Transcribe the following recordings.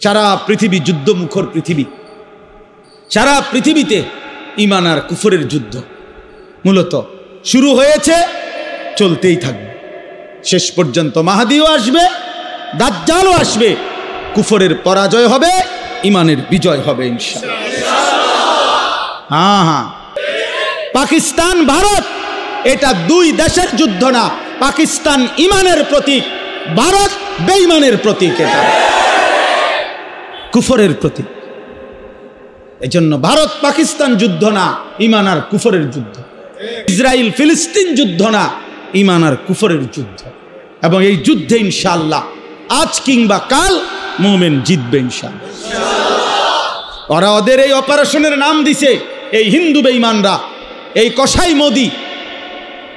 সারা পৃথিবী যুদ্ধমুখর পৃথিবী, সারা পৃথিবীতে ঈমান আর কুফরের যুদ্ধ মূলত শুরু হয়েছে, চলতেই থাকবে। শেষ পর্যন্ত মাহদীও আসবে, দাজ্জালও আসবে, কুফরের পরাজয় হবে, ঈমানের বিজয় হবে ইনশাআল্লাহ। হ্যাঁ, পাকিস্তান ভারত এটা দুই দেশের যুদ্ধ না, পাকিস্তান ঈমানের প্রতীক, ভারত বেঈমানের প্রতীক, এটা কুফরের প্রতীক। এজন্য ভারত পাকিস্তান যুদ্ধ না, ঈমান আর কুফরের যুদ্ধ। ইসরায়েল ফিলিস্তিন যুদ্ধ না, ঈমান আর কুফরের যুদ্ধ। এবং এই যুদ্ধে ইনশাআল্লাহ আজ কিংবা কাল মুমিন জিতবে ইনশাআল্লাহ। ওরা ওদের এই অপারেশনের নাম দিছে, এই হিন্দু বেঈমানরা, এই কসাই মোদি,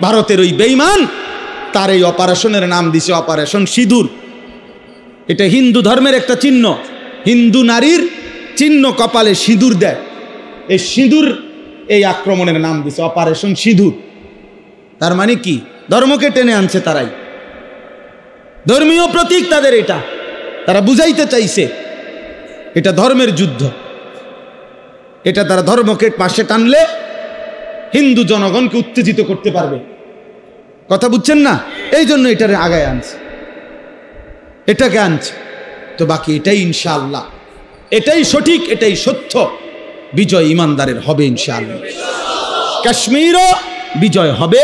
ভারতের ওই বেঈমান, তার এই অপারেশনের নাম দিছে অপারেশন সিঁদুর। এটা হিন্দু ধর্মের একটা চিহ্ন, হিন্দু নারীর চিহ্ন, কপালে সিঁদুর দেয়। এই সিঁদুর, এই আক্রমণের নাম দিছে অপারেশন সিঁদুর। তার মানে কি? ধর্মকে টেনে আনছে তারাই, ধর্মীয় প্রতীক তাদের এটা। তারা বুঝাইতে চাইছে এটা ধর্মের যুদ্ধ, এটা তারা ধর্মকে পাশে টানলে হিন্দু জনগণকে উত্তেজিত করতে পারবে। কথা বুঝছেন না? এই জন্য এটারে আগায় আনছে, এটাকে আনছে। তো বাকি এটাই ইনশাআল্লাহ, এটাই সঠিক, এটাই সত্য। বিজয় ইমানদারের হবে ইনশাআল্লাহ। কাশ্মীরও বিজয় হবে,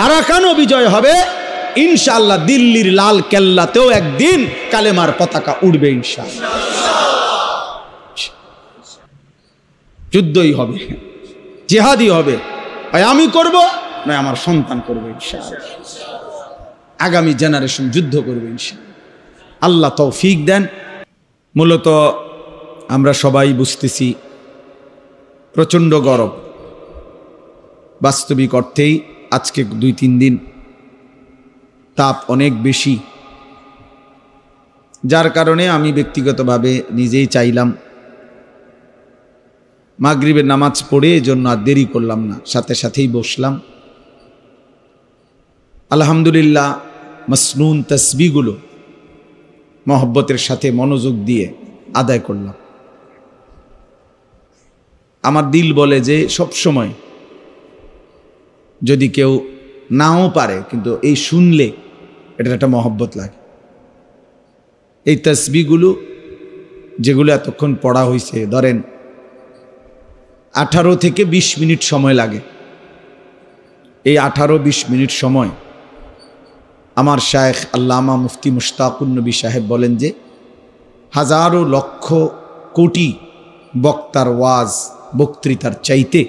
আরাকানও বিজয় হবে ইনশাআল্লাহ। দিল্লির লাল কেল্লাতেও একদিন কালেমার পতাকা উড়বে ইনশাআল্লাহ। যুদ্ধই হবে, জিহাদই হবে। হয় আমি করব, নয় আমার সন্তান করবে ইনশাআল্লাহ। আগামী জেনারেশন যুদ্ধ করবে ইনশাআল্লাহ। আল্লাহ তৌফিক দেন। মূলত আমরা সবাই বুঝতেছি প্রচণ্ড গরম, বাস্তবিক অর্থেই আজকে 2-3 দিন তাপ অনেক বেশি, যার কারণে আমি ব্যক্তিগতভাবে নিজেই চাইলাম মাগরিবের নামাজ পড়ে, এজন্য আর দেরি করলাম না, সাথে সাথেই বসলাম। আলহামদুলিল্লাহ মাসনুন তাসবিহগুলো মহব্বতের সাথে মনোযোগ দিয়ে আদায় করলাম। আমার দিল বলে যে সব সময় যদি কেউ নাও পারে, কিন্তু এই শুনলে এটার একটা মহব্বত লাগে। এই তাসবিহগুলো যেগুলো এতক্ষণ পড়া হয়েছে, ধরেন 18 থেকে 20 মিনিট সময় লাগে। এই 18-20 মিনিট সময় আমার শায়েখ আল্লামা মুফতি মুশতাকুন নবী সাহেব বলেন যে হাজারো লক্ষ কোটি বক্তার ওয়াজ বক্তৃতার চাইতে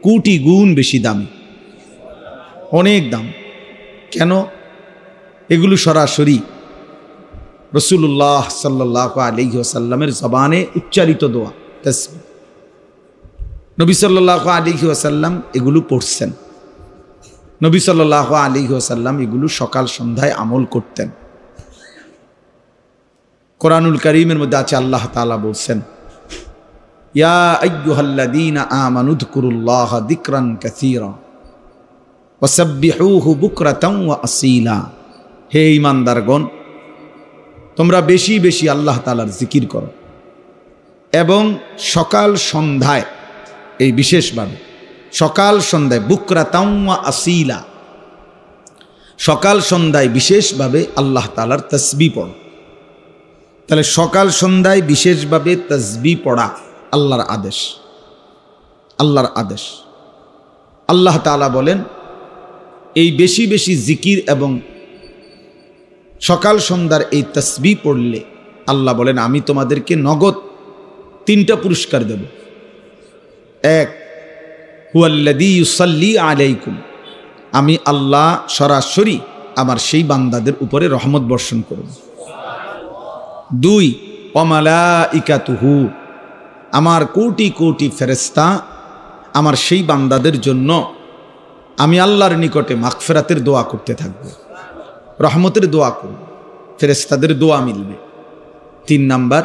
কোটি গুণ বেশি দামি, অনেক দাম। কেন? এগুলো সরাসরি রাসূলুল্লাহ সাল্লাল্লাহু আলাইহি ওয়াসাল্লামের জবানে উচ্চারিত দোয়া তাসবিহ। নবী সাল্লাল্লাহু আলাইহি ওয়াসাল্লাম এগুলো পড়ছেন, নবী সাল্লাল্লাহু আলাইহি ওয়াসাল্লাম এগুলো সকাল সন্ধ্যায় আমল করতেন। কোরআনুল কারীমের মধ্যে আছে আল্লাহ তাআলা বলছেন, ইয়া আইয়ুহাল্লাযীনা আমানু যকুরুল্লাহা যিকরান কাসীরা ওয়াসাব্বিহুহু বুকরাতান ওয়া আসীলা। হে ঈমানদারগণ, তোমরা বেশি বেশি আল্লাহ তাআলার জিকির করো এবং সকাল সন্ধ্যায়, এই বিশেষভাবে সকাল সন্ধ্যায়, বুকরাতান ওয়া আসীলা, সকাল সন্ধ্যায় বিশেষভাবে আল্লাহ তাআলার তাসবিহ পড়ো। তাহলে সকাল সন্ধ্যায় বিশেষভাবে তাসবিহ পড়া আল্লাহর আদেশ, আল্লাহর আদেশ। আল্লাহ তাআলা বলেন এই বেশি বেশি জিকির এবং সকাল সন্ধ্যার এই তাসবিহ পড়লে আল্লাহ বলেন আমি তোমাদেরকে নগদ 3টা পুরস্কার দেব। 1, হুয়াল্লাযী ইউসাল্লি আলাইকুম, আমি আল্লাহ সরাসরি আমার সেই বান্দাদের উপরে রহমত বর্ষণ করব। 2, ওয়া মালাইকাতুহু, আমার কোটি কোটি ফেরেশতা আমার সেই বান্দাদের জন্য আমি আল্লাহর নিকটে মাগফিরাতের দোয়া করতে থাকব, রহমতের দোয়া করব, ফেরেশতাদের দোয়া মিলবে। 3 নাম্বার,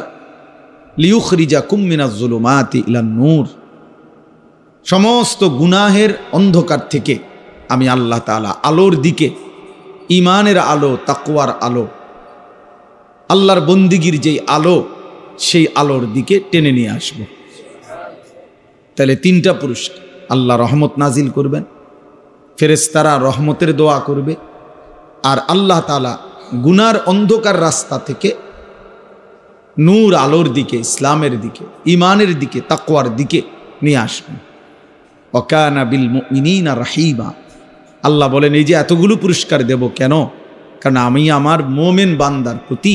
লিয়ুখরিজাকুম মিনাজ যুলুমাতি ইলান নূর, সমস্ত গুনাহের অন্ধকার থেকে আমি আল্লাহ তাআলা আলোর দিকে, ঈমানের আলো, তাকওয়ার আলো, আল্লাহর বন্দিগির যেই আলো, সেই আলোর দিকে টেনে নিয়ে আসব। তাহলে তিনটা পুরস্কার, আল্লাহ রহমত নাজিল করবেন, ফেরেশতারা রহমতের দোয়া করবে, আর আল্লাহ তাআলা গুনার অন্ধকার রাস্তা থেকে নূর আলোর দিকে, ইসলামের দিকে, ইমানের দিকে, তাকওয়ার দিকে নিয়ে আসবেন। ওয়াকানা বিল মুমিনিনা রাহিমা। আল্লাহ বলেন এই যে এতগুলো পুরস্কার দেব কেন? কারণ আমি আমার মুমিন বান্দার প্রতি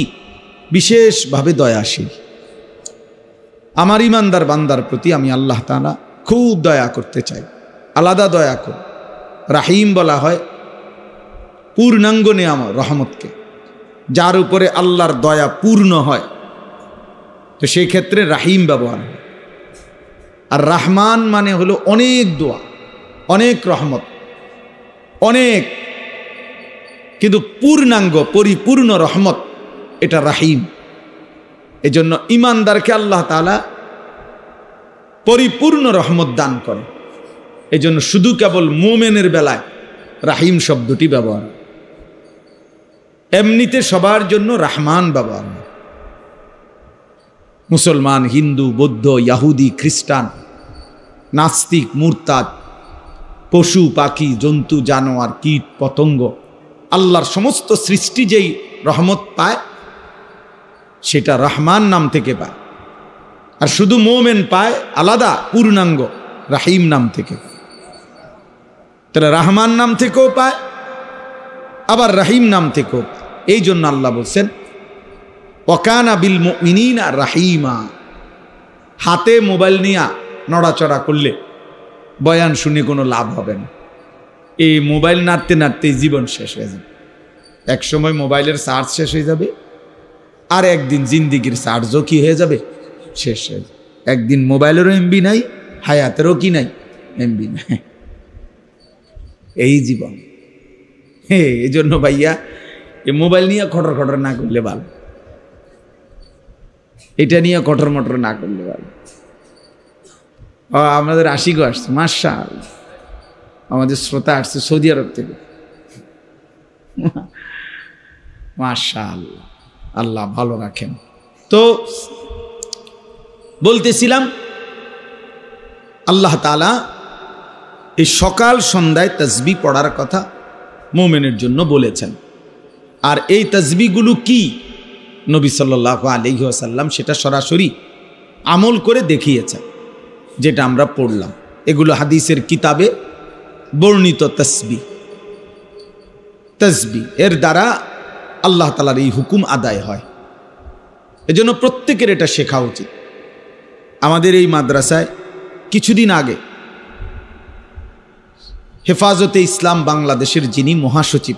বিশেষভাবে দয়াশীল। আমার ইমানদার বান্দার প্রতি আমি আল্লাহ তাআলা খুব দয়া করতে চাই, আলাদা দয়া করি। রাহিম বলা হয় পূর্ণাঙ্গ নিয়ামত রহমতকে, যার উপরে আল্লাহর দয়া পূর্ণ হয়, তো সেই ক্ষেত্রে রাহিম ব্যবহার হয়। আর রাহমান মানে হলো অনেক দোয়া, অনেক রহমত, অনেক, কিন্তু পূর্ণাঙ্গ পরিপূর্ণ রহমত, এটা রাহিম। এজন্য ইমানদারকে আল্লাহ তাআলা পরিপূর্ণ রহমত দান করে। এজন্য শুধু কেবল মুমিনের বেলায় রাহিম শব্দটি ব্যবহার, এমনিতে সবার জন্য রহমান ব্যবহার। মুসলমান, হিন্দু, বৌদ্ধ, ইহুদি, খ্রিস্টান, নাস্তিক, মুরতাদ, পশু পাখি, জন্তু জানোয়ার, কীট পতঙ্গ, আল্লাহর সমস্ত সৃষ্টি যেই রহমত পায় সেটা রহমান নাম থেকে পায়। আর শুধু মুমিন পায় আলাদা পূর্ণাঙ্গ রাহিম নাম থেকে। তাহলে রহমান নাম থেকেও পায়, আবার রাহিম নাম থেকেও পায়। এই জন্য আল্লাহ বলছেন ওয়াকানা বিল মুমিনিনা রাহিমা। হাতে মোবাইল নিয়ে নড়াচড়া করলে বয়ান শুনে কোনো লাভ হবে না। এই মোবাইল নাড়তে নাড়তে জীবন শেষ হয়ে যাবে। এক সময় মোবাইলের চার্জ শেষ হয়ে যাবে, আর একদিন জিন্দিগির চার্জও কি হয়ে যাবে, শেষ হয়ে যাবে। একদিন মোবাইলেরও এমবি নাই, হায়াতেরও কি নাই, এমবি নাই। এই জীবন। এই জন্য ভাইয়া এই মোবাইল নিয়ে খটর খটর না করলে ভালো, এটা নিয়ে কঠোর মটর না করলে ভালো। আমাদের আশিকও আসছে, মাশাআল্লাহ, আমাদের শ্রোতা আসছে সৌদি আরব থেকে, মাশাআল্লাহ, আল্লাহ ভালো রাখেন। তো বলতেছিলাম আল্লাহ তাআলা এই সকাল সন্ধ্যায় তাসবিহ পড়ার কথা মুমিনের জন্য বলেছেন। আর এই তাসবিহগুলো কি, নবী সাল্লাল্লাহু আলাইহি ওয়াসাল্লাম সেটা সরাসরি আমল করে দেখিয়েছেন, যেটা আমরা পড়লাম। এগুলো হাদিসের কিতাবে বর্ণিত তাসবিহ। তাসবিহ এর দ্বারা আল্লাহ তাআলার এই হুকুম আদায় হয়। এজন্য প্রত্যেকের এটা শেখা উচিত। আমাদের এই মাদ্রাসায় কিছুদিন আগে হেফাজতে ইসলাম বাংলাদেশের যিনি মহাসচিব,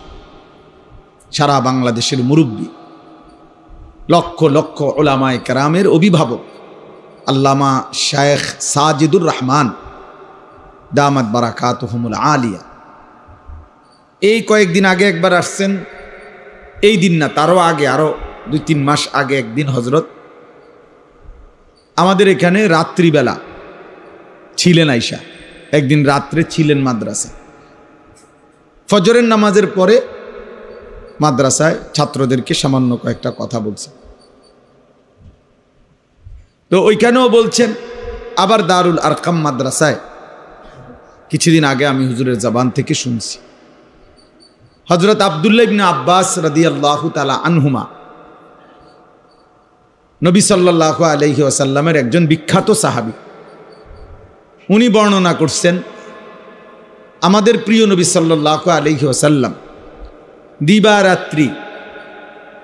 সারা বাংলাদেশের মুরব্বী, লক্ষ লক্ষ উলামায়ে কেরামের অভিভাবক আল্লামা শায়েখ সাজিদুর রহমান দামাত বারাকাতুহুমুল আলিয়া, এই কয়েকদিন আগে একবার আসছেন। এই দিন না, তারও আগে, আরো 2-3 মাস আগে একদিন হজরত আমাদের এখানে রাত্রিবেলা ছিলেন। আইসা একদিন রাত্রে ছিলেন মাদ্রাসা, ফজরের নামাজের পরে মাদ্রাসায় ছাত্রদেরকে সামান্য কয়েকটা কথা বলছে। তো ওইখানেও বলছেন। আবার দারুল আরকাম মাদ্রাসায় কিছুদিন আগে আমি হুজুরের জবান থেকে শুনছি, হযরত আব্দুল্লাহ ইবনে আব্বাস রাদিয়াল্লাহু তাআলা আনহুমা, নবী সাল্লাল্লাহু আলাইহি ওয়াসাল্লামের একজন বিখ্যাত সাহাবী, উনি বর্ণনা করছেন আমাদের প্রিয় নবী সাল্লাল্লাহু আলাইহি ওয়াসাল্লাম দিবারাত্রি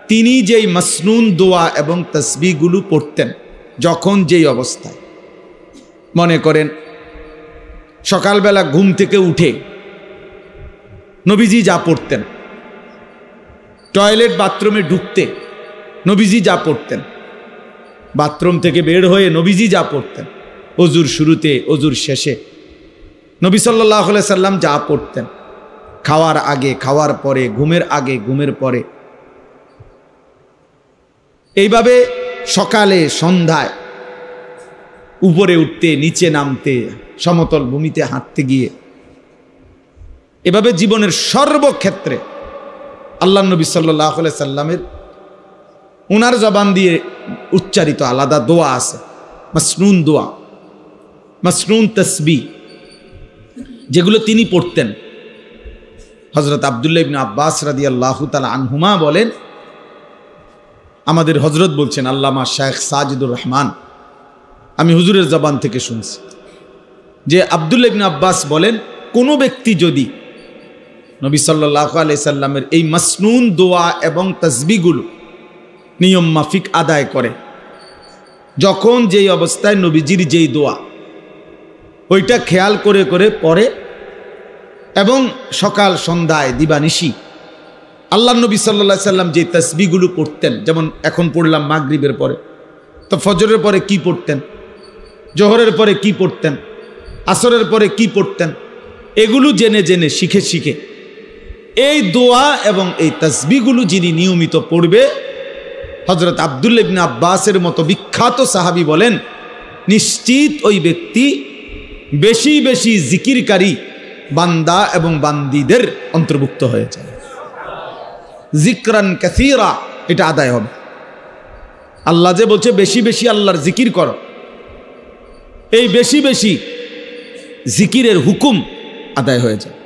তিনি যেই মাসনুন দোয়া এবং তাসবিহগুলো পড়তেন, যখন যেই অবস্থায়, মনে করেন সকালবেলা ঘুম থেকে উঠে নবীজি যা পড়তেন, টয়লেট বাথরুমে ঢুকতে নবীজি যা পড়তেন, বাথরুম থেকে বের হয়ে নবীজি যা পড়তেন, অজুর শুরুতে, অজুর শেষে নবী সাল্লাল্লাহু আলাইহি সাল্লাম যা পড়তেন, খাওয়ার আগে, খাওয়ার পরে, ঘুমের আগে, ঘুমের পরে, এইভাবে সকালে সন্ধ্যায় উপরে উঠতে, নিচে নামতে, সমতল ভূমিতে হাঁটতে গিয়ে, এভাবে জীবনের সর্বক্ষেত্রে আল্লাহ নবী সাল্লাল্লাহু আলাইহি সাল্লামের ওনার জবান দিয়ে উচ্চারিত আলাদা দোয়া আছে, মাসনুন দোয়া, মাসনুন তাসবিহ, যেগুলো তিনি পড়তেন। হযরত আব্দুল্লাহ ইবনে আব্বাস রাদিয়াল্লাহু তাআলা আনহুমা বলেন, আমাদের হযরত বলছেন, আল্লামা শাইখ সাজিদুর রহমান, আমি হুজুরের জবান থেকে শুনছি যে আব্দুল্লাহ ইবনে আব্বাস বলেন, কোনো ব্যক্তি যদি নবী সাল্লাল্লাহু আলাইহি সাল্লামের এই মাসনুন দোয়া এবং তাসবিহগুলো নিয়ম মাফিক আদায় করে, যখন যেই অবস্থায় নবীজির যেই দোয়া ওইটা খেয়াল করে করে পড়ে, এবং সকাল সন্ধ্যায় দিবানিশি আল্লাহ নবী সাল্লাল্লাহু আলাইহি সাল্লাম যে তাসবিহগুলো পড়তেন, যেমন এখন পড়লাম মাগরিবের পরে, তো ফজরের পরে কি পড়তেন, জোহরের পরে কি পড়তেন, আসরের পরে কি পড়তেন, এগুলো জেনে জেনে শিখে শিখে এই দোয়া এবং এই তাসবিহগুলো যিনি নিয়মিত পড়বে, হযরত আব্দুল্লাহ ইবনে আব্বাসের মতো বিখ্যাত সাহাবী বলেন, নিশ্চিত ওই ব্যক্তি বেশি বেশি জিকিরকারী বান্দা এবং বান্দীদের অন্তর্ভুক্ত হয়ে যায়। জিকরান কাসীরা, এটা আদায় হবে। আল্লাহ যে বলছে বেশি বেশি আল্লাহর জিকির করো, এই বেশি বেশি জিকিরের হুকুম আদায় হয়ে যায়।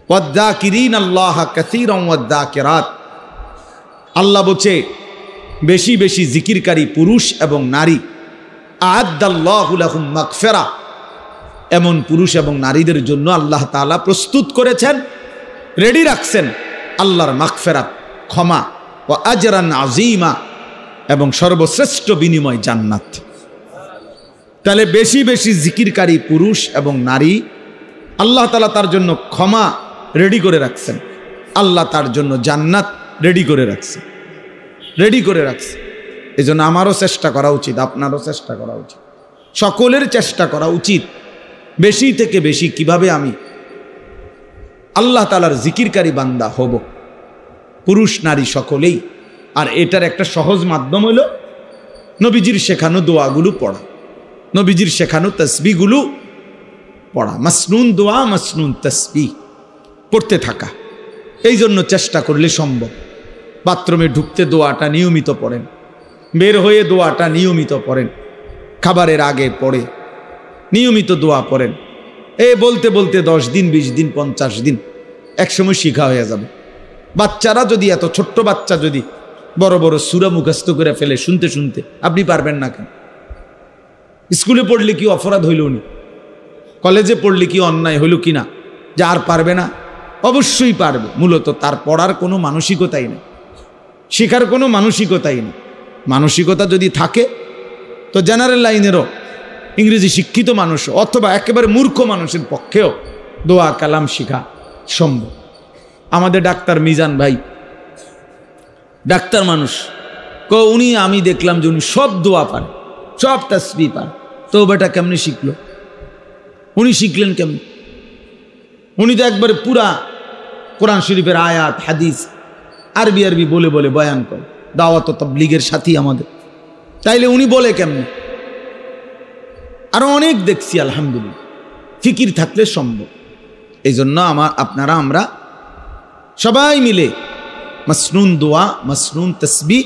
ওয়াদ্দাকিরিন আল্লাহ কাসীরান ওয়াদ্দাকিরাত, আল্লাহ বলছে বেশি বেশি জিকিরকারী পুরুষ এবং নারী, আ'আদ্দাল্লাহু লাহুম মাগফিরা, এমন পুরুষ এবং নারীদের জন্য আল্লাহ তাআলা প্রস্তুত করেছেন, রেডি রাখছেন আল্লাহর মাগফিরাত, ক্ষমা, ও আজরান আযীমা, এবং সর্বশ্রেষ্ঠ বিনিময় জান্নাত। তাহলে বেশি বেশি জিকিরকারী পুরুষ এবং নারী, আল্লাহ তাআলা তার জন্য ক্ষমা রেডি করে রাখছেন, আল্লাহ তার জন্য জান্নাত রেডি করে রাখছে, রেডি করে রাখছে। এই জন্য আমারও চেষ্টা করা উচিত, আপনারও চেষ্টা করা উচিত, সকলের চেষ্টা করা উচিত বেশি থেকে বেশি কিভাবে আমি আল্লাহ তাআলার জিকিরকারী বান্দা হব, পুরুষ নারী সকলেই। আর এটার একটা সহজ মাধ্যম হলো নবীজির শেখানো দোয়াগুলো পড়া, নবীজির শেখানো তাসবিহগুলো পড়া, মাসনুন দোয়া, মাসনুন তাসবিহ পড়তে থাকা। এই জন্য চেষ্টা করলে সম্ভব। বাথরুমে ঢুকতে দোয়াটা নিয়মিত পড়েন, বের হয়ে দোয়াটা নিয়মিত পড়েন, খাবারের আগে পড়ে নিয়মিত দোয়া পড়েন। বলতে বলতে 10 দিন, 20 দিন, 50 দিন, একসময় শিখা হয়ে যাবে। বাচ্চারা যদি, এত ছোট্ট বাচ্চা যদি বড় বড় সূরা মুখস্থ করে ফেলে শুনতে শুনতে, আপনি পারবেন না কেন? স্কুলে পড়লে কি অপরাধ হইল নি? কলেজে পড়লে কি অন্যায় হইল কি না? যে আর পারবে না? অবশ্যই পারবে। মূলত তার পড়ার কোনো মানসিকতাই নেই, শেখার কোনো মানসিকতাই নেই। মানসিকতা যদি থাকে তো জেনারেল লাইনেরও, ইংরেজি শিক্ষিত মানুষ অথবা একেবারে মূর্খ মানুষের পক্ষেও দোয়া কালাম শেখা সম্ভব। আমাদের ডাক্তার মিজান ভাই, ডাক্তার মানুষ, উনি, আমি দেখলাম যে উনি সব দোয়া পান, সব তাসবিহ পান। তো বেটা কেমনি শিখলো? উনি শিখলেন কেমনি? উনি তো একবারে পুরা কোরআন শরীফের আয়াত হাদিস আরবি আরবি বলে বলে বয়ান করে, দাওয়াত ও তাবলীগের সাথী আমাদের। তাইলে উনি বলে কেমনি? আরো অনেক দেখছি আলহামদুলিল্লাহ, ফিকির থাকলে সম্ভব। এই জন্য আমরা সবাই মিলে মাসনুন দোয়া, মাসনুন তাসবিহ,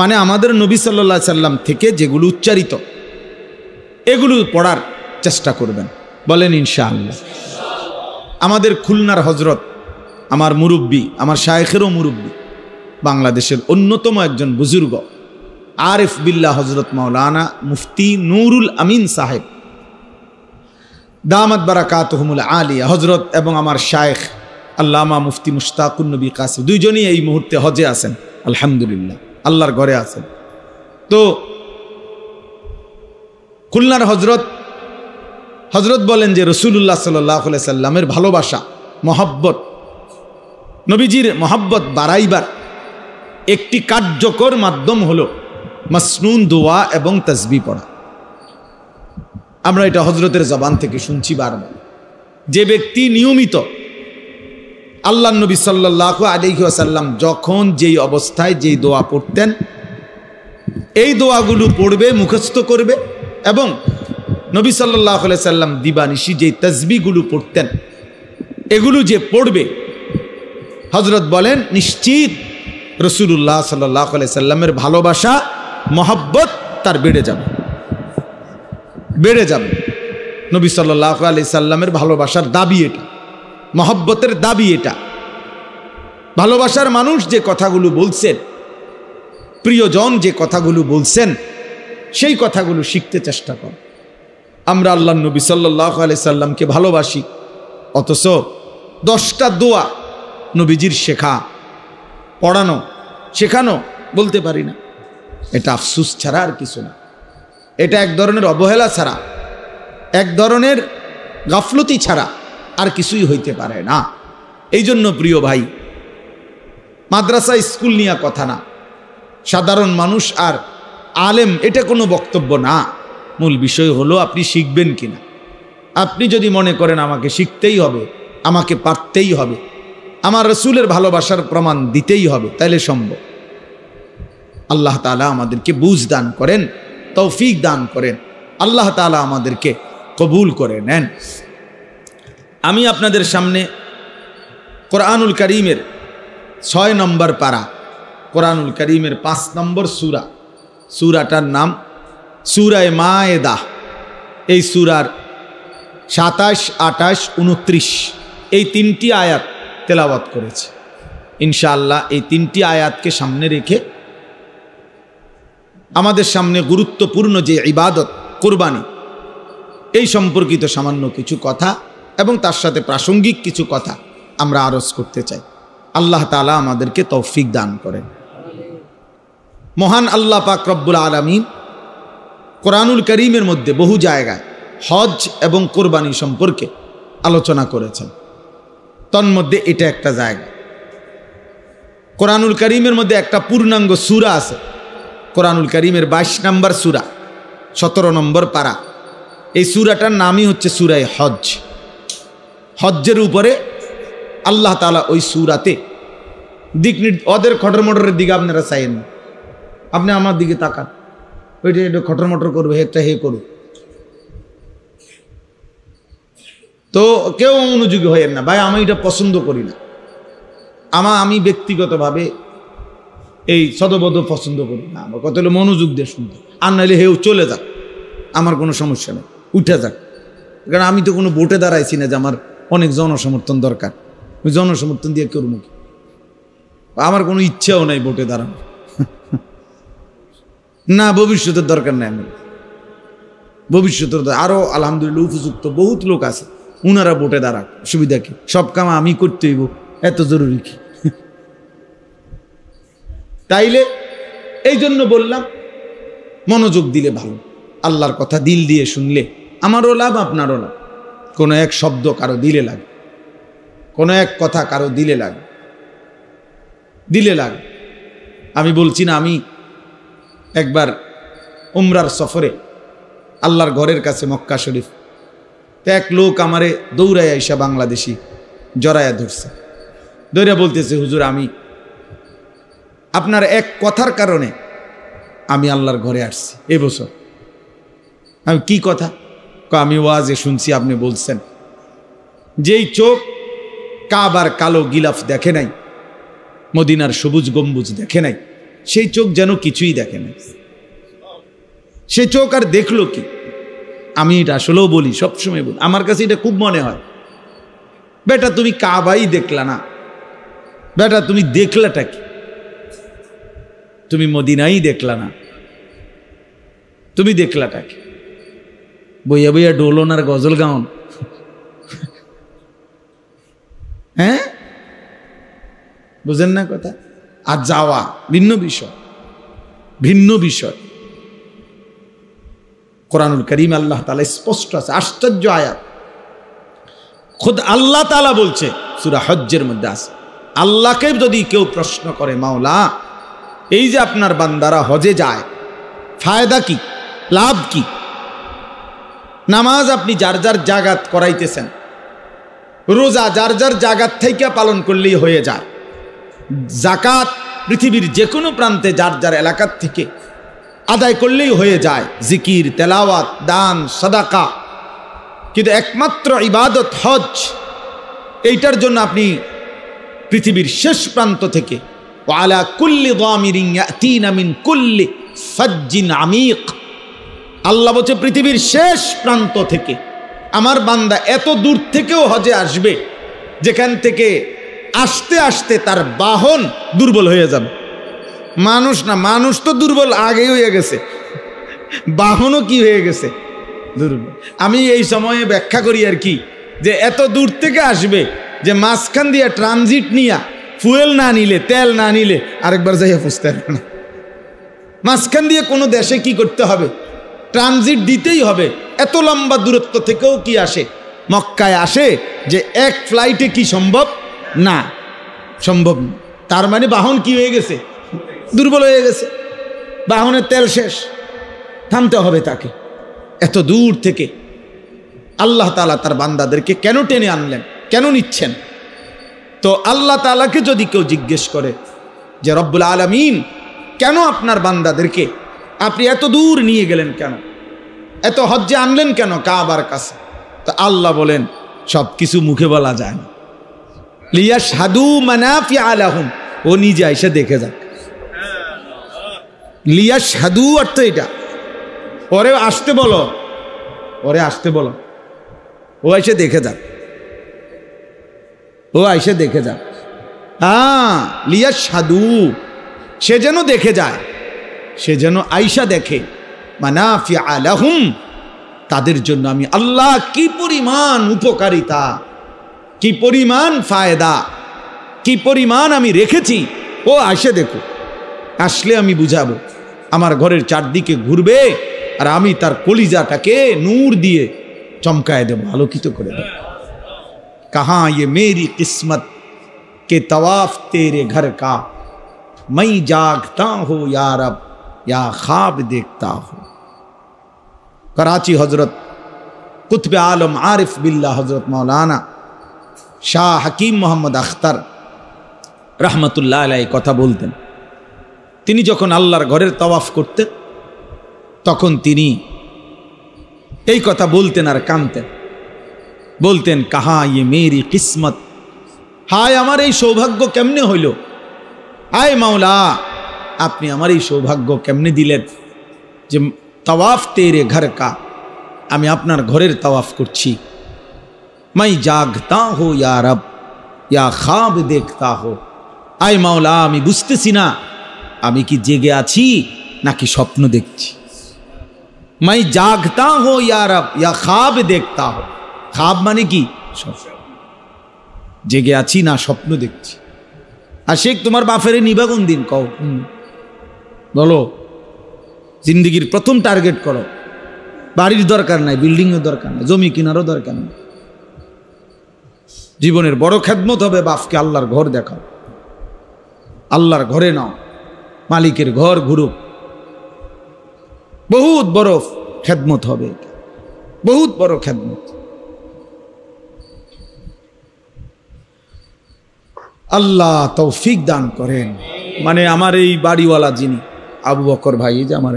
মানে আমাদের নবী সাল্লাল্লাহু আলাইহি সাল্লাম থেকে যেগুলো উচ্চারিত এগুলো পড়ার চেষ্টা করবেন, বলেন ইনশাআল্লাহ। আমাদের খুলনার হজরত, আমার মুরব্বী, আমার শায়েখেরও মুরব্বী, বাংলাদেশের অন্যতম একজন বুজুর্গ আরিফ বিল্লাহ হজরত মাওলানা মুফতি নুরুল আমিন সাহেব দামাত বারাকাতুহুমুল আলিয়া হজরত, এবং আমার শায়েখ আল্লামা মুফতি মুশতাকুন নবী কাসিম, দুইজনই এই মুহূর্তে হজে আছেন আলহামদুলিল্লাহ, আল্লাহর ঘরে আছেন। তো খুলনার হজরত বলেন যে রাসূলুল্লাহ সাল্লাল্লাহু আলাইহি সাল্লামের ভালোবাসা, মহব্বত, নবীজির মহব্বত বাড়াইবার একটি কার্যকর মাধ্যম হলো মাসনুন দোয়া এবং তাসবিহ পড়া। আমরা এটা হজরতের জবান থেকে শুনছি বারবার। যে ব্যক্তি নিয়মিত আল্লাহ নবী সাল্লাল্লাহু আলাইহি ওয়াসাল্লাম যখন যেই অবস্থায় যেই দোয়া পড়তেন, এই দোয়াগুলো পড়বে, মুখস্থ করবে, এবং নবী সাল্লাল্লাহু আলাইহি সাল্লাম দিবানিশি যেই তাসবিহগুলো পড়তেন এগুলো যে পড়বে, হজরত বলেন নিশ্চিত রাসূলুল্লাহ সাল্লাল্লাহু আলাইহি সাল্লামের ভালোবাসা মহব্বত তার বেড়ে যাবে, বেড়ে যাবে। নবী সাল্লাল্লাহু আলাইহি সাল্লামের ভালোবাসার দাবি এটা, মহব্বতের দাবি এটা। ভালোবাসার মানুষ যে কথাগুলো বলছেন, প্রিয়জন যে কথাগুলো বলছেন, সেই কথাগুলো শিখতে চেষ্টা কর। আমরা আল্লাহর নবী সাল্লাল্লাহু আলাইহি সাল্লামকে ভালোবাসি, অথচ 10টা দোয়া নবীজির শেখা, পড়ানো, শেখানো বলতে পারি না। এটা আফসোস ছাড়া আর কিছু না। এটা এক ধরনের অবহেলা ছাড়া, এক ধরনের গাফলতি ছাড়া আর কিছুই হইতে পারে না। এই জন্য প্রিয় ভাই, মাদ্রাসা স্কুল নিয়ে কথা না, সাধারণ মানুষ আর আলেম এটা কোনো বক্তব্য না। মূল বিষয় হলো আপনি শিখবেন কিনা। আপনি যদি মনে করেন আমাকে শিখতেই হবে, আমাকে পারতেই হবে, আমার রাসূলের ভালোবাসার প্রমাণ দিতেই হবে, তাইলে সম্ভব। আল্লাহ তাআলা আমাদেরকে বুঝ দান করেন, তৌফিক দান করেন, আল্লাহ তাআলা আমাদেরকে কবুল করে নেন। আমি আপনাদের সামনে কোরআনুল কারীমের 6 নম্বর পারা, কোরআনুল কারীমের 5 নম্বর সূরা, সূরাটার নাম সূরায়ে মায়েদা। এই সূরার 27, 28, 29 এই 3টি আয়াত তেলাওয়াত করেছে। ইনশাআল্লাহ এই 3টি আয়াতকে সামনে রেখে আমাদের সামনে গুরুত্বপূর্ণ যে ইবাদত কুরবানি, এই সম্পর্কিত সামান্য কিছু কথা এবং তার সাথে প্রাসঙ্গিক কিছু কথা আমরা আরজ করতে চাই। আল্লাহ তাআলা আমাদেরকে তৌফিক দান করেন। মহান আল্লাহ পাক রব্বুল আলামিন কোরআনুল কারীমের মধ্যে বহু জায়গায় হজ এবং কুরবানি সম্পর্কে আলোচনা করেছেন। তন্মধ্যে এটা একটা জায়গা। কোরআনুল কারীমের মধ্যে একটা পূর্ণাঙ্গ সূরা আছে, কোরআনুল কারীমের 22 নম্বর সূরা, 17 নম্বর পারা। এই সূরাটার নামই হচ্ছে সূরায়ে হজ। হজ্জের উপরে আল্লাহ তাআলা ওই সূরাতে দিক ওদের খটর মটরের দিকে আপনারা চাইেন না, আপনি আমার দিকে তাকান, ওইটা এটা খটর মটর করবে, একটা হে করুক, তো কেউ মনোযোগী হয়েন না। ভাই আমি এটা পছন্দ করি না, আমি ব্যক্তিগতভাবে এই সদবদ পছন্দ করি না। আমার কত হলো মনোযোগ দিয়ে শুনতে, আর নাহলে হেউ চলে যাক, আমার কোনো সমস্যা নেই, উঠে যাক। কারণ আমি তো কোনো ভোটে দাঁড়াইছি না যে আমার অনেক জনসমর্থন দরকার, ওই জনসমর্থন দিয়ে কেউ মুখে, আমার কোনো ইচ্ছাও নাই ভোটে দাঁড়ানো না, ভবিষ্যতের দরকার নেই। আমার ভবিষ্যতের আরও আলহামদুলিল্লাহ উপযুক্ত বহুত লোক আছে, উনারা ভোটে দাঁড়াক, সুবিধা কি? সব কাম আমি করতে হইব, এত জরুরি কি? তাইলে এই জন্য বললাম মনোযোগ দিলে ভালো, আল্লাহর কথা দিল দিয়ে শুনলে আমারও লাভ, আপনারও লাভ। কোনো এক শব্দ কারো দিলে লাগে, কোনো এক কথা কারো দিলে লাগে, দিলে লাগে। আমি বলছি না, আমি একবার উমরার সফরে আল্লাহর ঘরের কাছে মক্কা শরীফ, তো এক লোক আমারে দৌড়ায় আইসা বাংলাদেশি জড়ায়া ধরছে, দৌড়া বলতেছে, হুজুর আমি আপনার এক কথার কারণে আমি আল্লাহর ঘরে আসছি এবছর। আমি কি কথা? আমি ওয়াজে শুনছি আপনি বলছেন যেই চোখ কাবার কালো গিলাফ দেখে নাই, মদিনার সবুজ গম্বুজ দেখে নাই, সেই চোখ যেন কিছুই দেখে নাই। সেই চোখ আর দেখলো কি? আমি এটা আসলেও বলি, সবসময় বলি, আমার কাছে এটা খুব মনে হয়, বেটা তুমি কাবাই দেখলা না, বেটা তুমি দেখলাটা কি? তুমি মদিনাই দেখলা না, তুমি দেখলাটা কি? বইয়া বইয়া ডোলন আর গজল গাউন, হ্যাঁ বুঝেন না কথা? আর যাওয়া ভিন্ন বিষয়, ভিন্ন বিষয়। কোরআনুল কারীম আল্লাহ তাআলা স্পষ্ট আছে, আশ্চর্য আয়াত। খুদ আল্লাহ তাআলা বলছে সূরা হজ্জের মধ্যে আছে, আল্লাহকে যদি কেউ প্রশ্ন করে, মাওলা এই যে আপনার বান্দারা হজে যায়, ফায়দা কি, লাভ কি? নামাজ আপনি যার যার জাগাত করাইতেছেন, রোজা যার যার জাগাত থেকে পালন করলেই হয়ে যায়, যাকাত পৃথিবীর যে কোনো প্রান্তে যার যার এলাকার থেকে আদায় করলেই হয়ে যায়, জিকির, তেলাওয়াত, দান, সাদাকা। কিন্তু একমাত্র ইবাদত হজ, এইটার জন্য আপনি পৃথিবীর শেষ প্রান্ত থেকে ওয়া আলা কুল্লি দামিরিন ইয়াতিনা মিন কুল্লি ফাজ্জিন আমিক। আল্লাহ বলছে পৃথিবীর শেষ প্রান্ত থেকে আমার বান্দা এত দূর থেকেও হজে আসবে যেখান থেকে আসতে আসতে তার বাহন দুর্বল হয়ে যাবে। মানুষ না, মানুষ তো দুর্বল আগেই হয়ে গেছে, বাহনও কি হয়ে গেছে দুর্বল। আমি এই সময়ে ব্যাখ্যা করি আর কি, যে এত দূর থেকে আসবে যে মাঝখান দিয়ে ট্রানজিট নিয়ে ফুয়েল না নিলে, তেল না নিলে আরেকবার যাইয়া ফুসতে পারবে না। মাঝখান দিয়ে কোনো দেশে কি করতে হবে, ট্রানজিট দিতেই হবে। এত লম্বা দূরত্ব থেকেও কি আসে, মক্কায় আসে, যে এক ফ্লাইটে কি সম্ভব না, সম্ভব না। তার মানে বাহন কি হয়ে গেছে, দুর্বল হয়ে গেছে, বাহনের তেল শেষ, থামতে হবে তাকে। এত দূর থেকে আল্লাহ তাআলা তার বান্দাদেরকে কেন টেনে আনলেন, কেন নিচ্ছেন? তো আল্লাহ তাআলাকে যদি কেউ জিজ্ঞেস করে যে রব্বুল আলামিন কেন আপনার বান্দাদেরকে আপনি এত দূর নিয়ে গেলেন, কেন এত হজ্জে আনলেন, কেন কাবার কাছে? তো আল্লাহ বলেন সব কিছু মুখে বলা যায় না। লিয়াশহাদু মানাফিআ লাহুম, ও নিজে এসে দেখে যাক। লিয়াশহাদু অর্থ এটা, ওরে আসতে বলো, ওরে আসতে বলো, ও এসে দেখে যাক, ও এসে দেখে যাক। হ্যাঁ, লিয়াশহাদু, সে যেন দেখে যায়, সে যেন আইসা দেখে। মানাফিআ লাহুম, তাদের জন্য আমি আল্লাহ কি পরিমাণ উপকারিতা, কি পরিমাণ ফায়দা, কি পরিমাণ আমি রেখেছি, ও আসে দেখো। আসলে আমি বুঝাবো, আমার ঘরের চারদিকে ঘুরবে আর আমি তার কলিজাটাকে নূর দিয়ে চমকায় দেব, আলোকিত করে দেব। কাহা ये मेरी किस्मत के तवाफ तेरे घर का, मैं जागता हूँ या रब या ख्वाब देखता हूँ। कराची हजरत कुतुब आलम आरिफ बिल्ला हजरत मौलाना शाह हकीम मोहम्मद अख्तर रहमतुल्लाह अलैहि কথা বলতেন। তিনি যখন আল্লাহর ঘরের তাওয়াফ করতেন তখন তিনি এই কথা বলতেন আর কাঁদতেন, বলতেন কাহা ये मेरी किस्मत, হায় আমার এই সৌভাগ্য কেমনে হইল, হায় মাওলা আপনি আমার এই সৌভাগ্য কেমনে দিলেন যে তাওয়াফ তেরে ঘর কা, আমি আপনার ঘরের তাওয়াফ করছি। मैं जागता हूँ या रब या ख्वाब देखता हो, আয় মাওলা আমি বুঝতেছি না আমি কি জেগে আছি নাকি স্বপ্ন দেখছি। मैं जागता हूँ या रब या ख्वाब देखता हो, ख्वाब মানে কি, জেগে আছি না স্বপ্ন দেখছি। আর শেখ তোমার বাপেরে নিবা কোন দিন কও, বলো। জিন্দিগির প্রথম টার্গেট করো, বাড়ির দরকার নাই, বিল্ডিংয়ের দরকার নাই, জমি কেনারও দরকার নেই। জীবনের বড় খেদমত হবে বাপকে আল্লাহর ঘর দেখাও, আল্লাহর ঘরে নাও, মালিকের ঘর ঘুরুক, বহুত বড় খেদমত হবে, বহুত বড় খেদমত। আল্লাহ তৌফিক দান করেন। মানে আমার এই বাড়িওয়ালা যিনি আবু বকর ভাই, যে আমার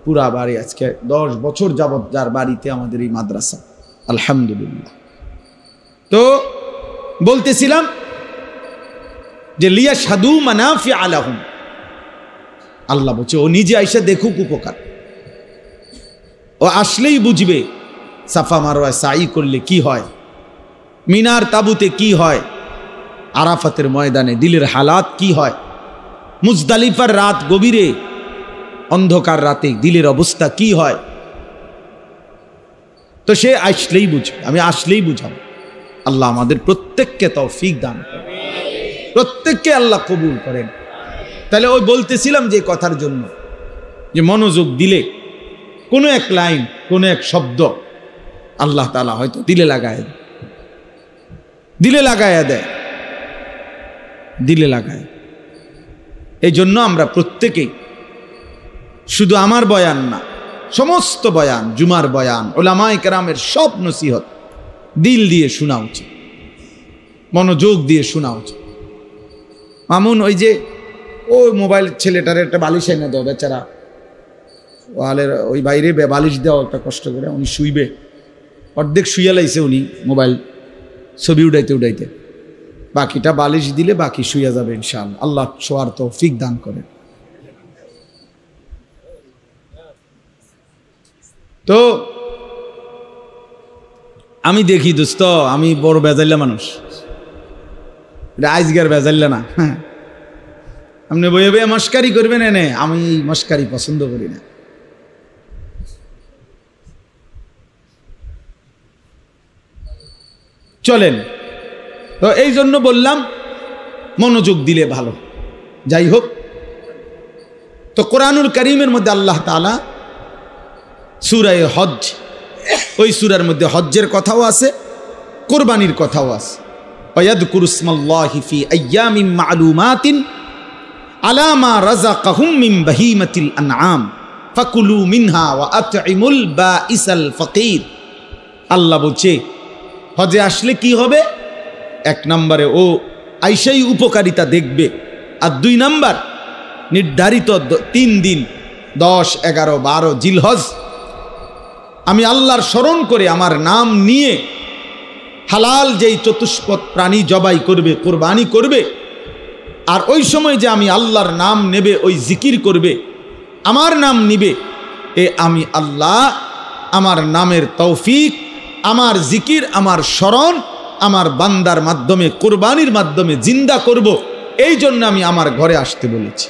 পুরা বাড়ি আজকে 10 বছর যাবত যার বাড়িতে আমাদের এই মাদ্রাসা, আলহামদুলিল্লাহ। তো বলতেছিলাম যে লিয়াশহাদু মানাফিআ লাহুম, আল্লাহ বলছে ও নিজে আইসা দেখুক উপকার, ও আসলেই বুঝবে সাফা মারওয়া সাই করলে কি হয়, মিনার তাবুতে কি হয়, আরাফাতের ময়দানে দিলের হালাত কি হয়, মুজদালিফার রাত গভীরে অন্ধকার রাতে দিলের অবস্থা কি হয়। তো সে আসলেই বুঝবে, আমি আসলেই বুঝাবো। আল্লাহ আমাদের প্রত্যেককে তৌফিক দান করেন, প্রত্যেককে আল্লাহ কবুল করেন। তাহলে ওই বলতেছিলাম যে কথার জন্য, যে মনোযোগ দিলে কোনো এক লাইন, কোনো এক শব্দ আল্লাহ তাআলা হয়তো দিলে লাগায় দেয়, দিলে লাগায় দেয়, দিলে লাগায়। এই জন্য আমরা প্রত্যেকেই, শুধু আমার বয়ান না, সমস্ত বয়ান, জুমার বয়ান, উলামায়ে কেরামের সব নসিহত দিল দিয়ে শোনা উচিত, মনোযোগ দিয়ে শোনা উচিত। মামুন ওই যে ওই মোবাইল ছেলেটার একটা বালিশ এনে দাও, বেচারা ওয়ালের ওই বাইরে বালিশ দেওয়া একটা কষ্ট করে, উনি শুইবে, অর্ধেক শুইয়া লাইছে উনি মোবাইল ছবি উঠাইতে উঠাইতে। বাকিটা বালিশ দিলে বাকি শুয়ে যাবে ইনশাআল্লাহ। আল্লাহ শোয়ার তৌফিক দান করেন। তো আমি দেখি দোস্ত, আমি বড় বেজাল্লা মানুষ, আজকের বেজাল্লা না। হ্যাঁ, আপনি বইয়ে বইয়ে মস্কারি করবেন এনে, আমি মস্কারি পছন্দ করি না। চলেন, তো এই জন্য বললাম মনোযোগ দিলে ভালো। যাই হোক, তো কোরআনুল কারীমের মধ্যে আল্লাহ তাআলা সূরা হজ, ওই সূরার মধ্যে হজ্জের কথাও আছে, কোরবানির কথাও আছে। ওয়ায়াযকুরু ইসমাল্লাহি ফি আইয়ামিন মা'লুমাতিন আলা মা রাযাকাহুম মিন বাহিমাতিল আনআম ফাকুলু মিনহা ওয়া আত'ইমুল বাঈসাল ফাকির। আল্লাহ বলছে হজে আসলে কি হবে? এক নম্বরে ও আইসাই উপকারিতা দেখবে, আর 2 নাম্বার নির্ধারিত 3 দিন 10, 11, 12 জিলহজ আমি আল্লাহর স্মরণ করে আমার নাম নিয়ে হালাল যেই চতুষ্পদ প্রাণী জবাই করবে, কোরবানি করবে, আর ওই সময় যে আমি আল্লাহর নাম নেবে, ওই জিকির করবে, আমার নাম নিবে, এ আমি আল্লাহ আমার নামের তৌফিক, আমার জিকির, আমার স্মরণ আমার বান্দার মাধ্যমে, কোরবানির মাধ্যমে জিন্দা করব। এই জন্য আমি আমার ঘরে আসতে বলেছি।